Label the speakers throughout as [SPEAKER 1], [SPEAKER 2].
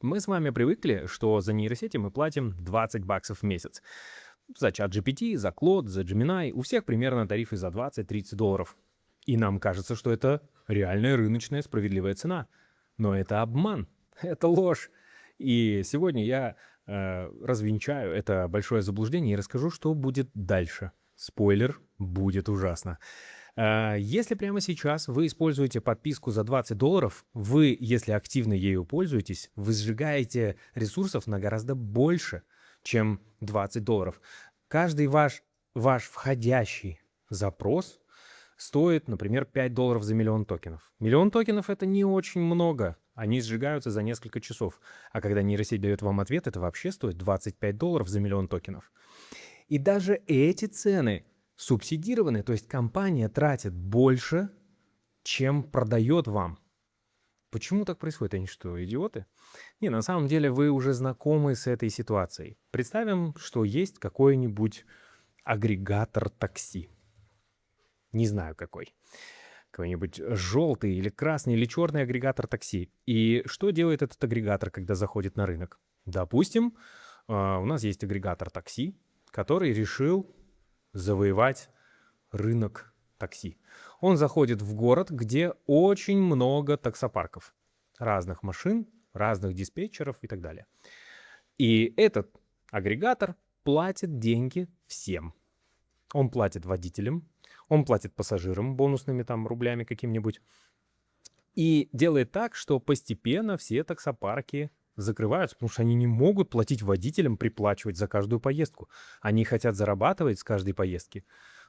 [SPEAKER 1] Мы с вами привыкли, что за нейросети мы платим 20 баксов в месяц. За ChatGPT, за Claude, за Gemini у всех примерно тарифы за 20-30 долларов. И нам кажется, что это реальная рыночная справедливая цена. Но это обман, это ложь. И сегодня я развенчаю это большое заблуждение и расскажу, что будет дальше. Спойлер, будет ужасно. Если прямо сейчас вы используете подписку за 20 долларов, вы, если активно ею пользуетесь, вы сжигаете ресурсов на гораздо больше, чем 20 долларов. Каждый ваш входящий запрос стоит, например, 5 долларов за миллион токенов. Миллион токенов — это не очень много. Они сжигаются за несколько часов. А когда нейросеть дает вам ответ, это вообще стоит 25 долларов за миллион токенов. И даже эти цены субсидированы, то есть компания тратит больше, чем продает вам. Почему так происходит? Они что, идиоты? Не, на самом деле вы уже знакомы с этой ситуацией. Представим, что есть какой-нибудь агрегатор такси. Не знаю какой. Какой-нибудь желтый или красный или черный агрегатор такси. И что делает этот агрегатор, когда заходит на рынок? Допустим, у нас есть агрегатор такси, который решил завоевать рынок такси. Он заходит в город, где очень много таксопарков. Разных машин, разных диспетчеров и так далее. И этот агрегатор платит деньги всем. Он платит водителям, он платит пассажирам бонусными там рублями каким-нибудь. И делает так, что постепенно все таксопарки закрываются, потому что они не могут платить водителям, приплачивать за каждую поездку. Они хотят зарабатывать с каждой поездки,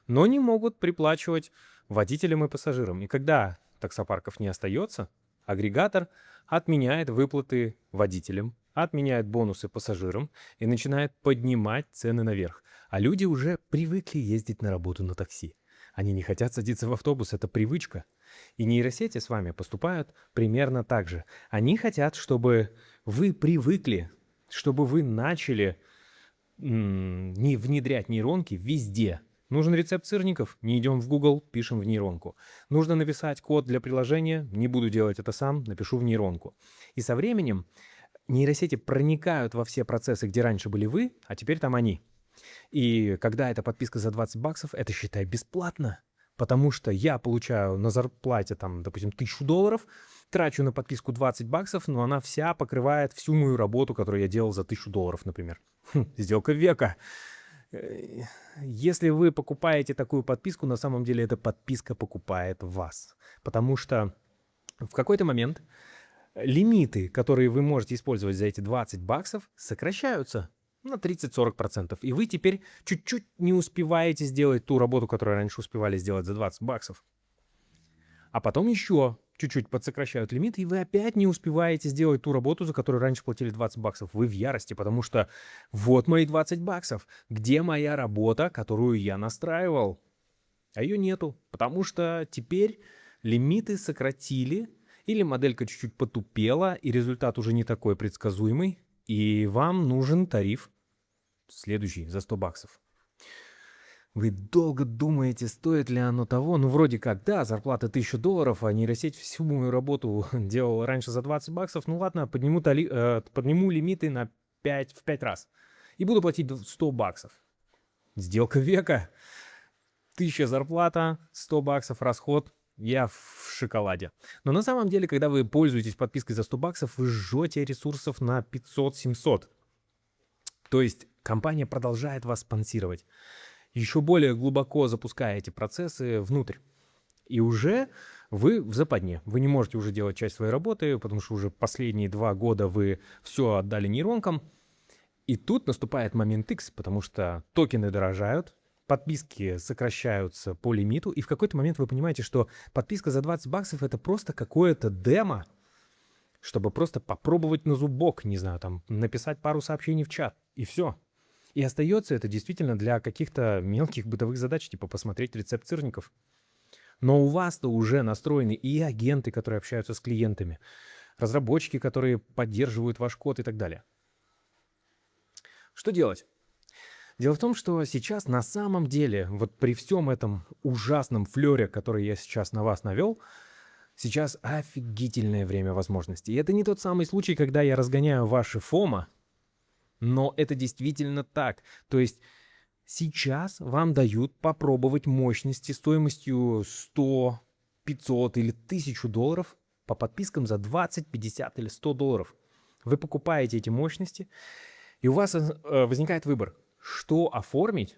[SPEAKER 1] но не могут приплачивать водителям и пассажирам. И когда таксопарков не остается, агрегатор отменяет выплаты водителям, отменяет бонусы пассажирам и начинает поднимать цены наверх. А люди уже привыкли ездить на работу на такси. Они не хотят садиться в автобус, это привычка. И нейросети с вами поступают примерно так же. Они хотят, чтобы вы привыкли, чтобы вы начали не внедрять нейронки везде. Нужен рецепт сырников? Не идем в Google, пишем в нейронку. Нужно написать код для приложения? Не буду делать это сам, напишу в нейронку. И со временем нейросети проникают во все процессы, где раньше были вы, а теперь там они. И когда эта подписка за 20 баксов, это, считай, бесплатно. Потому что я получаю на зарплате, там, допустим, 1000 долларов, трачу на подписку 20 баксов, но она вся покрывает всю мою работу, которую я делал за 1000 долларов, например. Сделка века. Если вы покупаете такую подписку, на самом деле эта подписка покупает вас. Потому что в какой-то момент лимиты, которые вы можете использовать за эти 20 баксов, сокращаются на 30-40%. И вы теперь чуть-чуть не успеваете сделать ту работу, которую раньше успевали сделать за 20 баксов. А потом еще чуть-чуть подсокращают лимит, и вы опять не успеваете сделать ту работу, за которую раньше платили 20 баксов. Вы в ярости, потому что вот мои 20 баксов. Где моя работа, которую я настраивал? А ее нету, потому что теперь лимиты сократили, или моделька чуть-чуть потупела, и результат уже не такой предсказуемый, и вам нужен тариф следующий за 100 баксов. Вы долго думаете, стоит ли оно того? Ну, вроде как, да, зарплата 1000 долларов, а нейросеть всю мою работу делала раньше за 20 баксов. Ну ладно, подниму лимиты в 5 раз. И буду платить 100 баксов. Сделка века. 1000 зарплата, 100 баксов расход. Я в шоколаде. Но на самом деле, когда вы пользуетесь подпиской за 100 баксов, вы жжете ресурсов на 500-700. То есть компания продолжает вас спонсировать. Еще более глубоко запуская эти процессы внутрь. И уже вы в западне. Вы не можете уже делать часть своей работы, потому что уже последние 2 года вы все отдали нейронкам. И тут наступает момент X, потому что токены дорожают, подписки сокращаются по лимиту, и в какой-то момент вы понимаете, что подписка за 20 баксов — это просто какое-то демо, чтобы просто попробовать на зубок, не знаю, там, написать пару сообщений в чат, и все. И остается это действительно для каких-то мелких бытовых задач, типа посмотреть рецепт сырников. Но у вас-то уже настроены и агенты, которые общаются с клиентами, разработчики, которые поддерживают ваш код и так далее. Что делать? Дело в том, что сейчас на самом деле, вот при всем этом ужасном флёре, который я сейчас на вас навел, Сейчас офигительное время возможностей. И это не тот самый случай, когда я разгоняю ваши фома, но это действительно так. То есть сейчас вам дают попробовать мощности стоимостью 100, 500 или 1000 долларов по подпискам за 20, 50 или 100 долларов. Вы покупаете эти мощности, и у вас возникает выбор, что оформить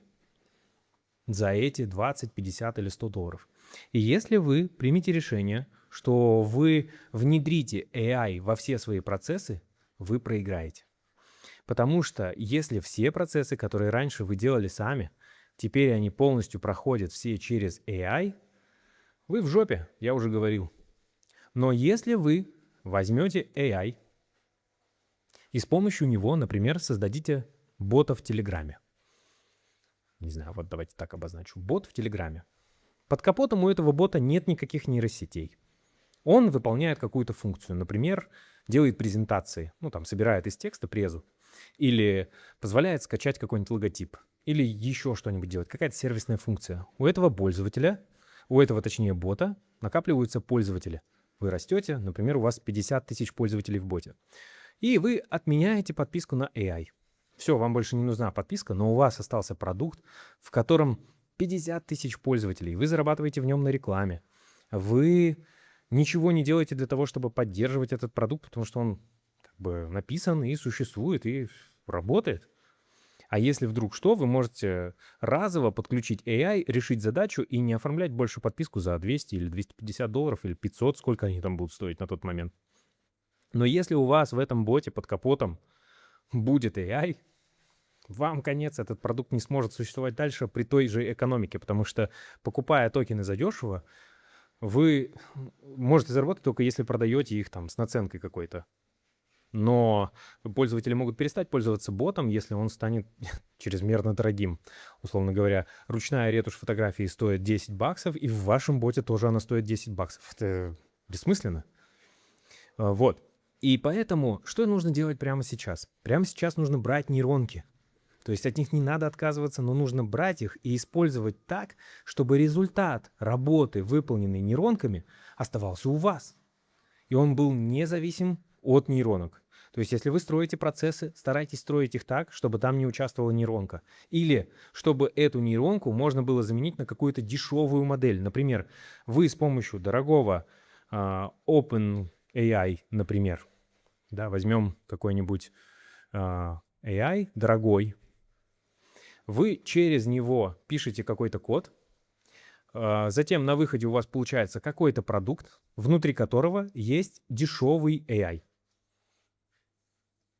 [SPEAKER 1] за эти 20, 50 или 100 долларов. И если вы примете решение, что вы внедрите AI во все свои процессы, вы проиграете. Потому что если все процессы, которые раньше вы делали сами, теперь они полностью проходят все через AI, вы в жопе, я уже говорил. Но если вы возьмете AI и с помощью него, например, создадите бота в Телеграме. Не знаю, вот давайте так обозначу. Бот в Телеграме. Под капотом у этого бота нет никаких нейросетей. Он выполняет какую-то функцию. Например, делает презентации. Ну, там, собирает из текста презу. Или позволяет скачать какой-нибудь логотип. Или еще что-нибудь делать. Какая-то сервисная функция. У этого пользователя, точнее, бота, накапливаются пользователи. Вы растете, например, у вас 50 тысяч пользователей в боте. И вы отменяете подписку на AI. Все, вам больше не нужна подписка, но у вас остался продукт, в котором 50 тысяч пользователей. Вы зарабатываете в нем на рекламе. Вы ничего не делаете для того, чтобы поддерживать этот продукт, потому что он как бы написан и существует, и работает. А если вдруг что, вы можете разово подключить AI, решить задачу и не оформлять больше подписку за 200 или 250 долларов или 500, сколько они там будут стоить на тот момент. Но если у вас в этом боте под капотом будет AI, вам конец, этот продукт не сможет существовать дальше при той же экономике, потому что, покупая токены задешево, вы можете заработать только если продаете их там с наценкой какой-то. Но пользователи могут перестать пользоваться ботом, если он станет чрезмерно дорогим. Условно говоря, ручная ретушь фотографии стоит 10 баксов, и в вашем боте тоже она стоит 10 баксов. Это бессмысленно. Вот. И поэтому что нужно делать прямо сейчас? Прямо сейчас нужно брать нейронки. То есть от них не надо отказываться, но нужно брать их и использовать так, чтобы результат работы, выполненной нейронками, оставался у вас. И он был независим от нейронок. То есть если вы строите процессы, старайтесь строить их так, чтобы там не участвовала нейронка. Или чтобы эту нейронку можно было заменить на какую-то дешевую модель. Например, вы с помощью дорогого OpenAI, например, да, возьмем какой-нибудь AI дорогой, вы через него пишете какой-то код, затем на выходе у вас получается какой-то продукт, внутри которого есть дешевый AI.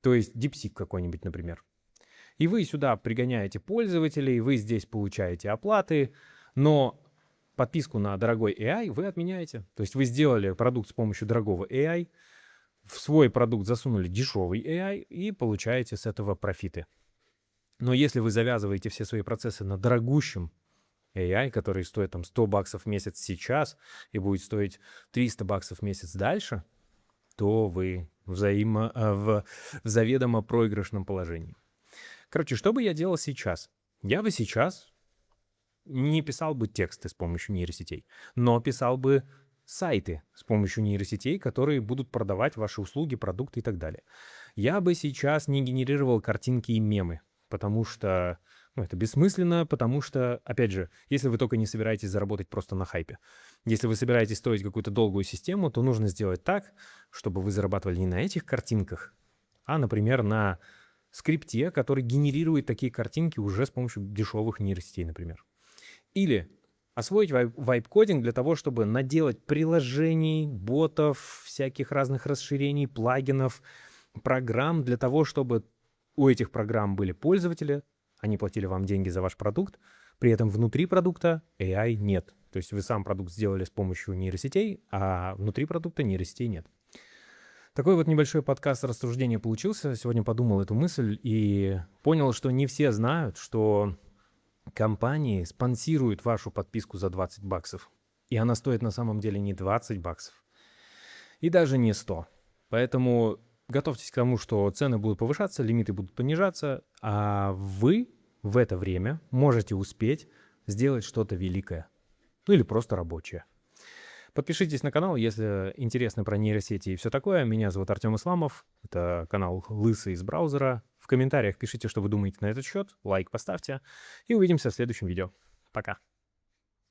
[SPEAKER 1] То есть DeepSeek какой-нибудь, например. И вы сюда пригоняете пользователей, вы здесь получаете оплаты, но подписку на дорогой AI вы отменяете. То есть вы сделали продукт с помощью дорогого AI, в свой продукт засунули дешевый AI и получаете с этого профиты. Но если вы завязываете все свои процессы на дорогущем AI, который стоит там 100 баксов в месяц сейчас и будет стоить 300 баксов в месяц дальше, то вы в заведомо проигрышном положении. Короче, что бы я делал сейчас? Я бы сейчас не писал бы тексты с помощью нейросетей, но писал бы сайты с помощью нейросетей, которые будут продавать ваши услуги, продукты и так далее. Я бы сейчас не генерировал картинки и мемы, потому что это бессмысленно, потому что, опять же, если вы только не собираетесь заработать просто на хайпе. Если вы собираетесь строить какую-то долгую систему, то нужно сделать так, чтобы вы зарабатывали не на этих картинках, а, например, на скрипте, который генерирует такие картинки уже с помощью дешевых нейросетей, например. Или освоить вайп-кодинг для того, чтобы наделать приложений, ботов, всяких разных расширений, плагинов, программ для того, чтобы у этих программ были пользователи, они платили вам деньги за ваш продукт, при этом внутри продукта AI нет. То есть вы сам продукт сделали с помощью нейросетей, а внутри продукта нейросетей нет. Такой вот небольшой подкаст рассуждения получился. Сегодня подумал эту мысль и понял, что не все знают, что компании спонсируют вашу подписку за 20 баксов. И она стоит на самом деле не 20 баксов. И даже не 100. Поэтому готовьтесь к тому, что цены будут повышаться, лимиты будут понижаться, а вы в это время можете успеть сделать что-то великое. Ну или просто рабочее. Подпишитесь на канал, если интересно про нейросети и все такое. Меня зовут Артем Исламов. Это канал «Лысый из браузера». В комментариях пишите, что вы думаете на этот счет. Лайк поставьте. И увидимся в следующем видео. Пока.